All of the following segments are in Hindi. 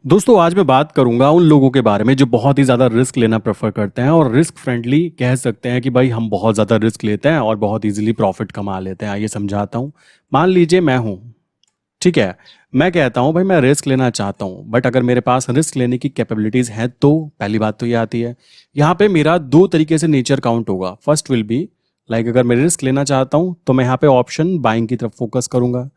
दोस्तों आज मैं बात करूंगा उन लोगों के बारे में जो बहुत ही ज़्यादा रिस्क लेना प्रेफर करते हैं और रिस्क फ्रेंडली कह सकते हैं कि भाई हम बहुत ज़्यादा रिस्क लेते हैं और बहुत इजीली प्रॉफिट कमा लेते हैं। आइए समझाता हूँ। मान लीजिए मैं हूँ, ठीक है। मैं कहता हूँ भाई मैं रिस्क लेना चाहता हूँ, बट अगर मेरे पास रिस्क लेने की कैपेबिलिटीज़ हैं तो पहली बात तो ये आती है, यहाँ पे मेरा दो तरीके से नेचर काउंट होगा। फर्स्ट विल बी लाइक अगर मैं रिस्क लेना चाहता हूँ तो मैं यहाँ पे ऑप्शन बाइंग की तरफ फोकस करूंगा।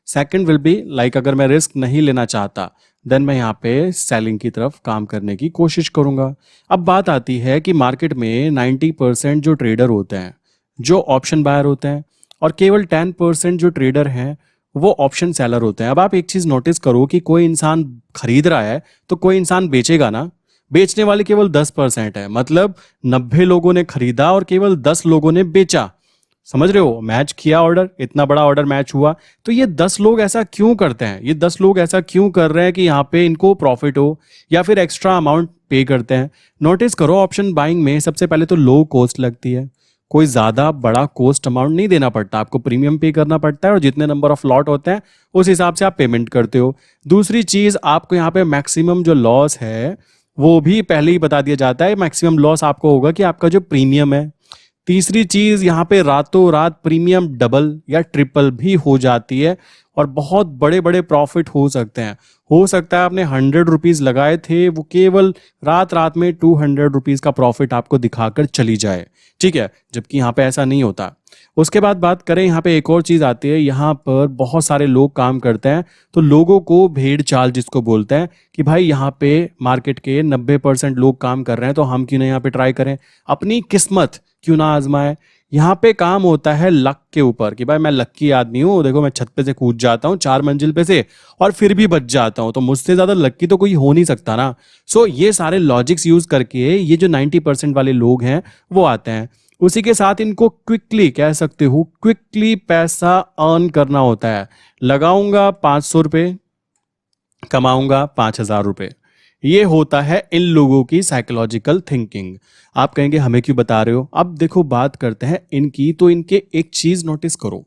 सेकंड विल बी लाइक अगर मैं रिस्क नहीं लेना चाहता देन मैं यहाँ पे सेलिंग की तरफ काम करने की कोशिश करूंगा। अब बात आती है कि मार्केट में 90% जो ट्रेडर होते हैं जो ऑप्शन बायर होते हैं और केवल 10% जो ट्रेडर हैं वो ऑप्शन सेलर होते हैं। अब आप एक चीज नोटिस करो कि कोई इंसान खरीद रहा है तो कोई इंसान बेचेगा ना। बेचने वाले केवल 10% है, मतलब 90 लोगों ने खरीदा और केवल 10 लोगों ने बेचा। समझ रहे हो, मैच किया ऑर्डर, इतना बड़ा ऑर्डर मैच हुआ। तो ये 10 लोग ऐसा क्यों करते हैं, ये 10 लोग ऐसा क्यों कर रहे हैं कि यहाँ पे इनको प्रॉफिट हो या फिर एक्स्ट्रा अमाउंट पे करते हैं। नोटिस करो ऑप्शन बाइंग में सबसे पहले तो लो कॉस्ट लगती है, कोई ज्यादा बड़ा कॉस्ट अमाउंट नहीं देना पड़ता, आपको प्रीमियम पे करना पड़ता है और जितने नंबर ऑफ लॉट होते हैं उस हिसाब से आप पेमेंट करते हो। दूसरी चीज आपको यहाँ पे मैक्सिमम जो लॉस है वो भी पहले ही बता दिया जाता है, मैक्सिमम लॉस आपको होगा कि आपका जो प्रीमियम है। तीसरी चीज यहाँ पे रातों रात प्रीमियम डबल या ट्रिपल भी हो जाती है और बहुत बड़े बड़े प्रॉफिट हो सकते हैं। हो सकता है आपने 100 रुपीज लगाए थे, वो केवल रात रात में 200 रुपीज का प्रॉफिट आपको दिखाकर चली जाए, ठीक है, जबकि यहाँ पे ऐसा नहीं होता। उसके बाद बात करें, यहाँ पे एक और चीज आती है, यहाँ पर बहुत सारे लोग काम करते हैं तो लोगों को भेड़ चाल जिसको बोलते हैं कि भाई यहाँ पे मार्केट के 90% लोग काम कर रहे हैं तो हम क्यों ना यहाँ पे ट्राई करें, अपनी किस्मत क्यों ना आजमाए। यहाँ पे काम होता है लक के ऊपर कि भाई मैं लक्की आदमी हूँ, देखो मैं छत पे से कूद जाता हूँ 4 मंजिल पे से और फिर भी बच जाता हूँ, तो मुझसे ज्यादा लक्की तो कोई हो नहीं सकता ना। सो ये सारे लॉजिक्स यूज करके ये जो 90% वाले लोग हैं वो आते हैं। उसी के साथ इनको क्विकली कह सकते हो, क्विकली पैसा अर्न करना होता है। लगाऊंगा 500 रुपये, कमाऊंगा 5,000 रुपये। ये होता है इन लोगों की साइकोलॉजिकल थिंकिंग। आप कहेंगे हमें क्यों बता रहे हो, अब देखो बात करते हैं इनकी। तो इनके एक चीज नोटिस करो,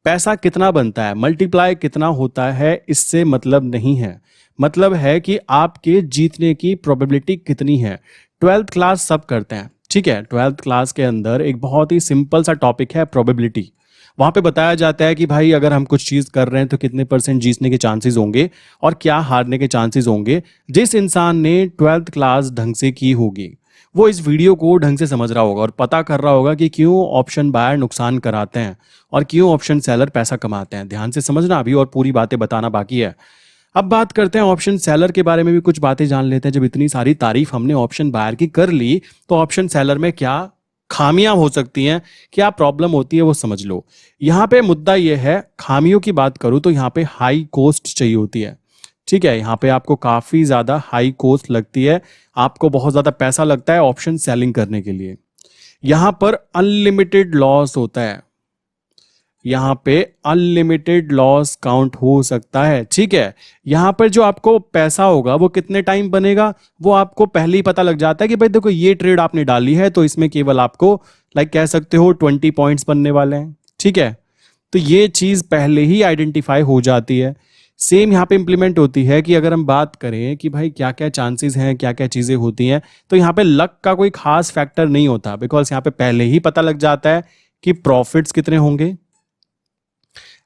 पैसा कितना बनता है, मल्टीप्लाई कितना होता है, इससे मतलब नहीं है। मतलब है कि आपके जीतने की प्रोबेबिलिटी कितनी है। 12th क्लास सब करते हैं, ठीक है। 12th क्लास के अंदर एक बहुत ही सिंपल सा टॉपिक है प्रोबेबिलिटी। वहां पे बताया जाता है कि भाई अगर हम कुछ चीज कर रहे हैं तो कितने परसेंट जीतने के चांसेस होंगे और क्या हारने के चांसेस होंगे। जिस इंसान ने 12th क्लास ढंग से की होगी वो इस वीडियो को ढंग से समझ रहा होगा और पता कर रहा होगा कि क्यों ऑप्शन बायर नुकसान कराते हैं और क्यों ऑप्शन सेलर पैसा कमाते हैं। ध्यान से समझना अभी, और पूरी बातें बताना बाकी है। अब बात करते हैं ऑप्शन सेलर के बारे में भी कुछ बातें जान लेते हैं। जब इतनी सारी तारीफ हमने ऑप्शन बायर की कर ली तो ऑप्शन सेलर में क्या खामियां हो सकती हैं, क्या प्रॉब्लम होती है वो समझ लो। यहां पे मुद्दा यह है, खामियों की बात करूं तो यहां पे हाई कॉस्ट चाहिए होती है, ठीक है। यहाँ पे आपको काफी ज्यादा हाई कॉस्ट लगती है, आपको बहुत ज्यादा पैसा लगता है ऑप्शन सेलिंग करने के लिए। यहाँ पर अनलिमिटेड लॉस होता है, यहाँ पे अनलिमिटेड लॉस काउंट हो सकता है, ठीक है। यहाँ पर जो आपको पैसा होगा वो कितने टाइम बनेगा वो आपको पहले ही पता लग जाता है कि भाई देखो ये ट्रेड आपने डाली है तो इसमें केवल आपको लाइक कह सकते हो 20 पॉइंट्स बनने वाले हैं, ठीक है। तो ये चीज पहले ही आइडेंटिफाई हो जाती है। सेम यहाँ पे इंप्लीमेंट होती है कि अगर हम बात करें कि भाई क्या क्या चांसेस हैं, क्या क्या चीजें होती हैं, तो यहाँ पे लक का कोई खास फैक्टर नहीं होता, बिकॉज यहाँ पे पहले ही पता लग जाता है कि प्रॉफिट्स कितने होंगे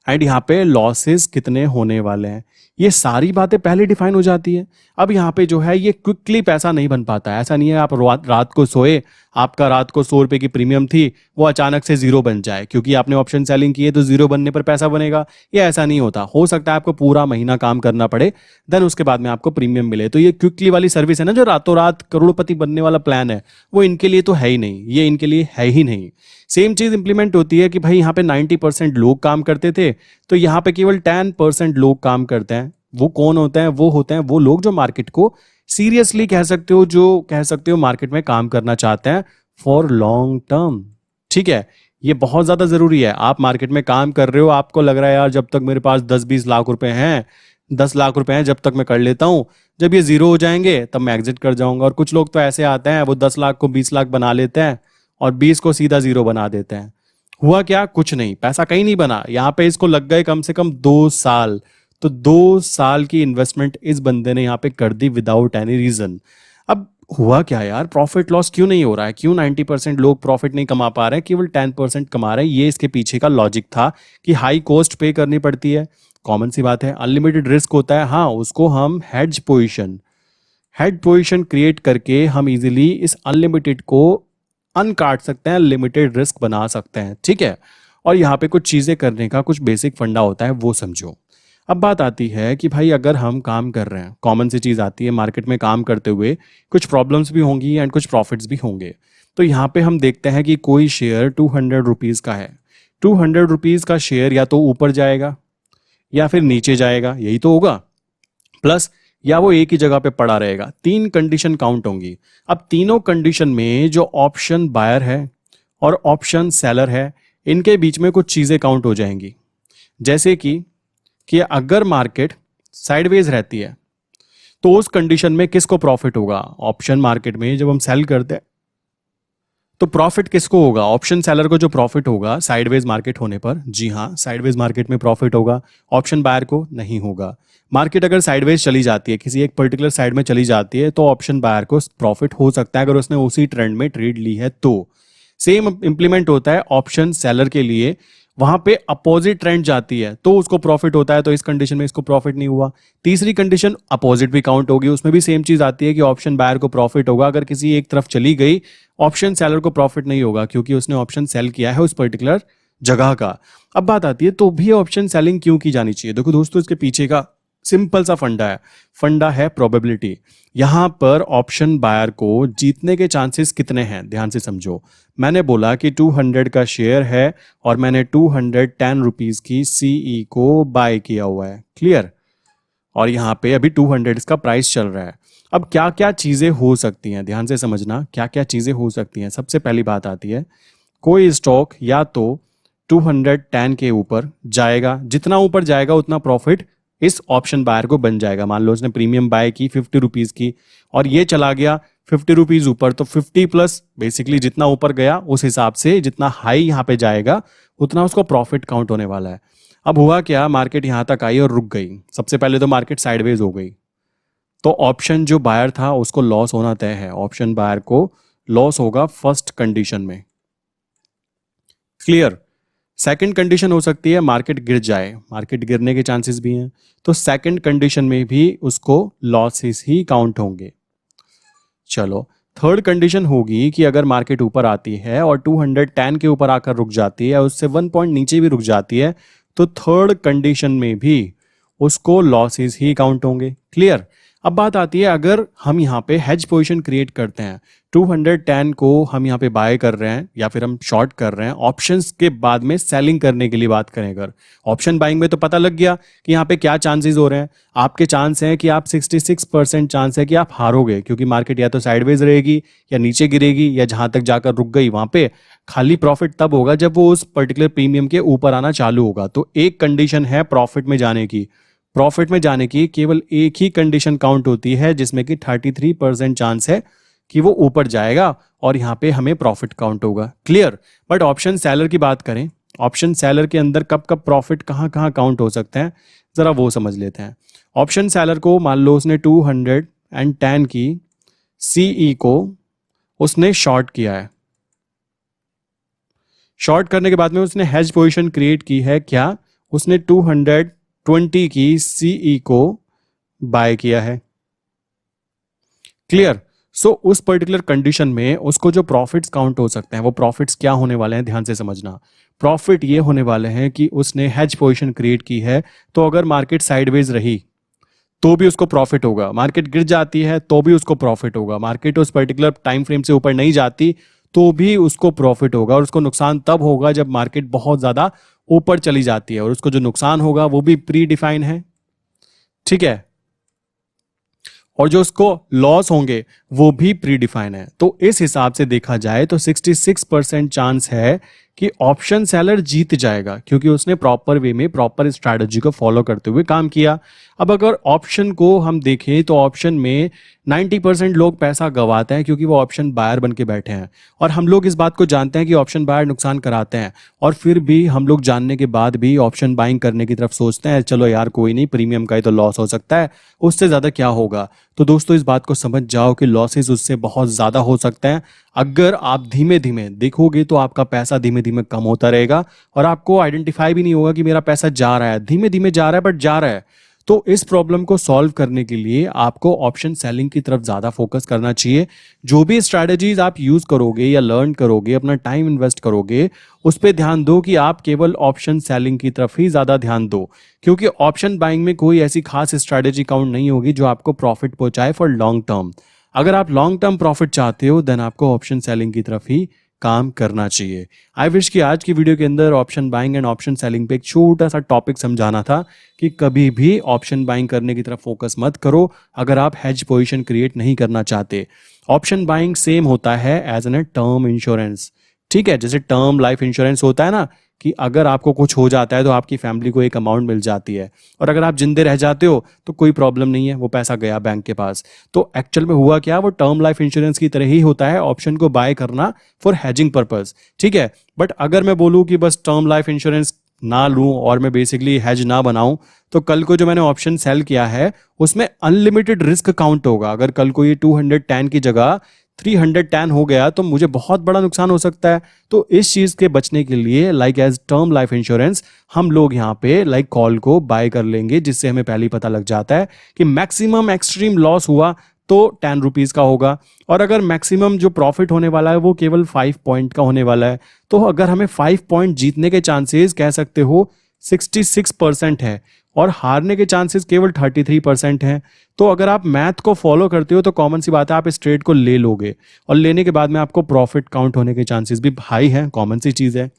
एंड यहाँ पे लॉसेस कितने होने वाले हैं। ये सारी बातें पहले डिफाइन हो जाती है। अब यहाँ पे जो है ये क्विकली पैसा नहीं बन पाता है। ऐसा नहीं है आप रात को सोए, आपका रात को 100 रुपए की प्रीमियम थी, वो अचानक से जीरो बन जाए क्योंकि आपने ऑप्शन सेलिंग की है तो जीरो बनने पर पैसा बनेगा। ये ऐसा नहीं होता। हो सकता है आपको पूरा महीना काम करना पड़े देन उसके बाद में आपको प्रीमियम मिले। तो ये क्विकली वाली सर्विस है ना, जो रातों रात करोड़पति बनने वाला प्लान है, वो इनके लिए तो है ही नहीं, ये इनके लिए है ही नहीं। सेम चीज इंप्लीमेंट होती है कि भाई यहाँ पे 90% लोग काम करते थे तो यहाँ पे केवल 10% लोग काम करते हैं। वो कौन होते हैं, वो होते हैं वो लोग जो मार्केट को सीरियसली कह सकते हो, जो कह सकते हो मार्केट में काम करना चाहते हैं फॉर लॉन्ग टर्म, ठीक है। ये बहुत ज्यादा जरूरी है। आप मार्केट में काम कर रहे हो, आपको लग रहा है यार जब तक मेरे पास 10-20 लाख रुपए हैं, 10 लाख रुपए हैं, जब तक मैं कर लेता हूं, जब ये जीरो हो जाएंगे तब मैं एग्जिट कर जाऊंगा। और कुछ लोग तो ऐसे आते हैं वो 10 लाख को 20 लाख बना लेते हैं और 20 को सीधा जीरो बना देते हैं। हुआ क्या, कुछ नहीं, पैसा कहीं नहीं बना। यहाँ पे इसको लग गए कम से कम 2 साल। तो 2 साल की इन्वेस्टमेंट इस बंदे ने यहाँ पे कर दी विदाउट एनी रीजन। अब हुआ क्या यार, प्रॉफिट लॉस क्यों नहीं हो रहा है, क्यों 90% लोग प्रॉफिट नहीं कमा पा रहे हैं, केवल 10% कमा रहे हैं? ये इसके पीछे का लॉजिक था कि हाई कॉस्ट पे करनी पड़ती है। कॉमन सी बात है, अनलिमिटेड रिस्क होता है, हाँ उसको हम हेड पोजीशन क्रिएट करके हम इजीली इस अनलिमिटेड को अनकाट सकते हैं, लिमिटेड रिस्क बना सकते हैं, ठीक है। और यहाँ पे कुछ चीज़ें करने का कुछ बेसिक फंडा होता है, वो समझो। अब बात आती है कि भाई अगर हम काम कर रहे हैं, कॉमन सी चीज़ आती है मार्केट में काम करते हुए, कुछ प्रॉब्लम्स भी होंगी एंड कुछ प्रॉफिट्स भी होंगे। तो यहाँ पे हम देखते हैं कि कोई शेयर 200 रुपीज़ का है। 200 रुपीज़ का शेयर या तो ऊपर जाएगा या फिर नीचे जाएगा, यही तो होगा। प्लस या वो एक ही जगह पे पड़ा रहेगा। 3 कंडीशन काउंट होंगी। अब तीनों कंडीशन में जो ऑप्शन बायर है और ऑप्शन सेलर है, इनके बीच में कुछ चीज़ें काउंट हो जाएंगी। जैसे कि अगर मार्केट साइडवेज रहती है तो उस कंडीशन में किसको प्रॉफिट होगा? ऑप्शन मार्केट में जब हम सेल करते हैं तो प्रॉफिट किसको होगा? ऑप्शन सेलर को जो प्रॉफिट होगा साइडवेज मार्केट होने पर, जी हाँ साइडवेज मार्केट में प्रॉफिट होगा। ऑप्शन बायर को नहीं होगा। मार्केट अगर साइडवेज चली जाती है, किसी एक पर्टिकुलर साइड में चली जाती है, तो ऑप्शन बायर को प्रॉफिट हो सकता है अगर उसने उसी ट्रेंड में ट्रेड ली है तो। सेम इंप्लीमेंट होता है ऑप्शन सेलर के लिए। वहां पे अपोजिट ट्रेंड जाती है तो उसको प्रॉफिट होता है, तो इस कंडीशन में इसको प्रॉफिट नहीं हुआ। तीसरी कंडीशन अपोजिट भी काउंट होगी, उसमें भी सेम चीज आती है कि ऑप्शन बायर को प्रॉफिट होगा अगर किसी एक तरफ चली गई, ऑप्शन सेलर को प्रॉफिट नहीं होगा क्योंकि उसने ऑप्शन सेल किया है उस पर्टिकुलर जगह का। अब बात आती है तो भी ऑप्शन सेलिंग क्यों की जानी चाहिए? देखो दोस्तों, इसके पीछे का सिंपल सा फंडा है प्रोबेबिलिटी। यहां पर ऑप्शन बायर को जीतने के चांसेस कितने हैं, ध्यान से समझो। मैंने बोला कि 200 का शेयर है और मैंने 210 रुपीज की सीई को बाय किया हुआ है, क्लियर। और यहाँ पे अभी 200 इसका प्राइस चल रहा है। अब क्या क्या चीज़ें हो सकती हैं, ध्यान से समझना, क्या क्या चीज़ें हो सकती हैं। सबसे पहली बात आती है, कोई स्टॉक या तो 210 के ऊपर जाएगा, जितना ऊपर जाएगा उतना प्रॉफिट इस ऑप्शन बायर को बन जाएगा। मान लो उसने प्रीमियम बाय की 50 रुपीज़ की और ये चला गया 50 रुपीज़ ऊपर, तो 50 प्लस बेसिकली जितना ऊपर गया उस हिसाब से जितना हाई यहाँ पे जाएगा उतना उसको प्रॉफिट काउंट होने वाला है। अब हुआ क्या, मार्केट यहां तक आई और रुक गई। सबसे पहले तो मार्केट साइडवेज हो गई, तो ऑप्शन जो बायर था उसको लॉस होना तय है। ऑप्शन बायर को लॉस होगा फर्स्ट कंडीशन में, क्लियर। सेकंड कंडीशन हो सकती है मार्केट गिर जाए, मार्केट गिरने के चांसेस भी हैं, तो सेकंड कंडीशन में भी उसको लॉसेस ही काउंट होंगे। चलो, थर्ड कंडीशन होगी कि अगर मार्केट ऊपर आती है और 210 के ऊपर आकर रुक जाती है, उससे 1 पॉइंट नीचे भी रुक जाती है, तो थर्ड कंडीशन में भी उसको लॉसेस ही काउंट होंगे, क्लियर। अब बात आती है, अगर हम यहाँ पे हेज पोजीशन क्रिएट करते हैं, 210 को हम यहाँ पे बाय कर रहे हैं या फिर हम शॉर्ट कर रहे हैं, ऑप्शंस के बाद में सेलिंग करने के लिए बात करें अगर, ऑप्शन बाइंग में तो पता लग गया कि यहाँ पे क्या चांसेस हो रहे हैं। आपके चांस हैं कि आप 66% चांस है कि आप हारोगे, क्योंकि मार्केट या तो साइडवेज रहेगी या नीचे गिरेगी या जहां तक जाकर रुक गई वहां पे खाली प्रॉफिट तब होगा जब वो उस पर्टिकुलर प्रीमियम के ऊपर आना चालू होगा। तो एक कंडीशन है प्रॉफिट में जाने की, प्रॉफिट में जाने की केवल एक ही कंडीशन काउंट होती है जिसमें कि 33% चांस है कि वो ऊपर जाएगा और यहाँ पे हमें प्रॉफिट काउंट होगा, क्लियर। बट ऑप्शन सेलर की बात करें, ऑप्शन सेलर के अंदर कब कब प्रॉफिट कहाँ कहाँ काउंट हो सकते हैं, जरा वो समझ लेते हैं। ऑप्शन सेलर को मान लो उसने 210 की सीई को उसने शॉर्ट किया है, शॉर्ट करने के बाद में उसने हेज पोजीशन क्रिएट की है, क्या उसने 220 की सीई को बाय किया है, क्लियर। सो उस पर्टिकुलर कंडीशन में उसको जो प्रॉफिट्स काउंट हो सकते हैं वो प्रॉफिट्स क्या होने वाले हैं, ध्यान से समझना। प्रॉफिट ये होने वाले हैं कि उसने हेज पोजीशन क्रिएट की है, तो अगर मार्केट साइडवेज रही तो भी उसको प्रॉफिट होगा, मार्केट गिर जाती है तो भी उसको प्रॉफिट होगा, मार्केट उस पर्टिकुलर टाइम फ्रेम से ऊपर नहीं जाती तो भी उसको प्रॉफिट होगा। और उसको नुकसान तब होगा जब मार्केट बहुत ज्यादा ऊपर चली जाती है, और उसको जो नुकसान होगा वो भी प्री डिफाइन है, ठीक है। और जो उसको लॉस होंगे वो भी प्री डिफाइन है। तो इस हिसाब से देखा जाए तो 66% चांस है कि ऑप्शन सेलर जीत जाएगा क्योंकि उसने प्रॉपर वे में प्रॉपर स्ट्रैटेजी को फॉलो करते हुए काम किया। अब अगर ऑप्शन को हम देखें तो ऑप्शन में 90% लोग पैसा गंवाते हैं क्योंकि वो ऑप्शन बायर बन के बैठे हैं, और हम लोग इस बात को जानते हैं कि ऑप्शन बायर नुकसान कराते हैं, और फिर भी हम लोग जानने के बाद भी ऑप्शन बाइंग करने की तरफ सोचते हैं, चलो यार कोई नहीं, प्रीमियम का ही तो लॉस हो सकता है, उससे ज़्यादा क्या होगा। तो दोस्तों इस बात को समझ जाओ कि लॉसेस उससे बहुत ज़्यादा हो सकते हैं। अगर आप धीमे धीमे देखोगे तो आपका पैसा धीमे धीमे कम होता रहेगा और आपको आइडेंटिफाई भी नहीं होगा कि मेरा पैसा जा रहा है, धीमे धीमे जा रहा है बट जा रहा है। तो इस प्रॉब्लम को सॉल्व करने के लिए आपको ऑप्शन सेलिंग की तरफ ज़्यादा फोकस करना चाहिए। जो भी स्ट्रैटेजीज आप यूज़ करोगे या लर्न करोगे, अपना टाइम इन्वेस्ट करोगे, उस पर ध्यान दो कि आप केवल ऑप्शन सेलिंग की तरफ ही ज़्यादा ध्यान दो, क्योंकि ऑप्शन बाइंग में कोई ऐसी खास स्ट्रैटेजी काउंट नहीं होगी जो आपको प्रॉफिट पहुंचाए फॉर लॉन्ग टर्म। अगर आप लॉन्ग टर्म प्रॉफिट चाहते हो देन आपको ऑप्शन सेलिंग की तरफ ही काम करना चाहिए। आई विश कि आज की वीडियो के अंदर option buying and option selling पे एक छोटा सा टॉपिक समझाना था कि कभी भी ऑप्शन बाइंग करने की तरफ फोकस मत करो अगर आप हेज पोजीशन क्रिएट नहीं करना चाहते। ऑप्शन बाइंग सेम होता है एज एन टर्म इंश्योरेंस, ठीक है, जैसे टर्म लाइफ इंश्योरेंस होता है ना, कि अगर आपको कुछ हो जाता है तो आपकी फैमिली को एक अमाउंट मिल जाती है, और अगर आप जिंदे रह जाते हो तो कोई प्रॉब्लम नहीं है, वो पैसा गया बैंक के पास। तो एक्चुअल में हुआ क्या, वो टर्म लाइफ इंश्योरेंस की तरह ही होता है, ऑप्शन को बाय करना फॉर हेजिंग पर्पस, ठीक है। बट अगर मैं बोलूँ कि बस टर्म लाइफ इंश्योरेंस ना लूँ और मैं बेसिकली हेज ना बनाऊं, तो कल को जो मैंने ऑप्शन सेल किया है उसमें अनलिमिटेड रिस्क काउंट होगा। अगर कल को ये 210 की जगह 310 हो गया तो मुझे बहुत बड़ा नुकसान हो सकता है। तो इस चीज के बचने के लिए like as term life insurance हम लोग यहाँ पे लाइक कॉल को बाय कर लेंगे, जिससे हमें पहले ही पता लग जाता है कि मैक्सिमम एक्सट्रीम लॉस हुआ तो 10 रुपीज का होगा, और अगर मैक्सिमम जो प्रॉफिट होने वाला है वो केवल 5 पॉइंट का होने वाला है, तो अगर हमें 5 पॉइंट जीतने के चांसेस कह सकते हो 66% है और हारने के चांसेस केवल 33% हैं। तो अगर आप मैथ को फॉलो करते हो तो कॉमन सी बात है आप इस ट्रेड को ले लोगे, और लेने के बाद में आपको प्रॉफिट काउंट होने के चांसेस भी हाई हैं, कॉमन सी चीज़ है।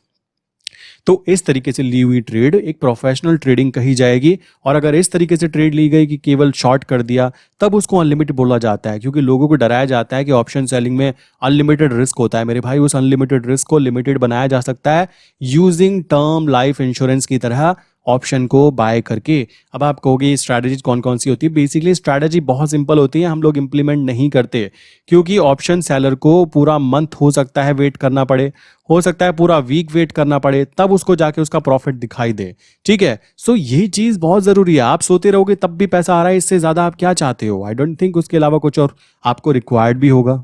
तो इस तरीके से ली हुई ट्रेड एक प्रोफेशनल ट्रेडिंग कही जाएगी, और अगर इस तरीके से ट्रेड ली गई कि केवल शॉर्ट कर दिया तब उसको अनलिमिटेड बोला जाता है, क्योंकि लोगों को डराया जाता है कि ऑप्शन सेलिंग में अनलिमिटेड रिस्क होता है। मेरे भाई उस अनलिमिटेड रिस्क को लिमिटेड बनाया जा सकता है यूजिंग टर्म लाइफ इंश्योरेंस की तरह ऑप्शन को बाय करके। अब आप कहोगे स्ट्रैटेजी कौन कौन सी होती है, बेसिकली स्ट्रैटेजी बहुत सिंपल होती है, हम लोग इंप्लीमेंट नहीं करते क्योंकि ऑप्शन सेलर को पूरा मंथ हो सकता है वेट करना पड़े, हो सकता है पूरा वीक वेट करना पड़े, तब उसको जाके उसका प्रॉफिट दिखाई दे, ठीक है। सो ये चीज बहुत जरूरी है। आप सोते रहोगे तब भी पैसा आ रहा है, इससे ज्यादा आप क्या चाहते हो? आई डोंट थिंक उसके अलावा कुछ और आपको रिक्वायर्ड भी होगा।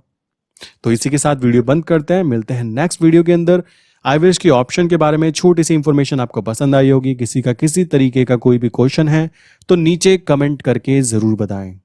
तो इसी के साथ वीडियो बंद करते हैं, मिलते हैं नेक्स्ट वीडियो के अंदर। आई विश की ऑप्शन के बारे में छोटी सी इंफॉर्मेशन आपको पसंद आई होगी। किसी का किसी तरीके का कोई भी क्वेश्चन है तो नीचे कमेंट करके जरूर बताएं।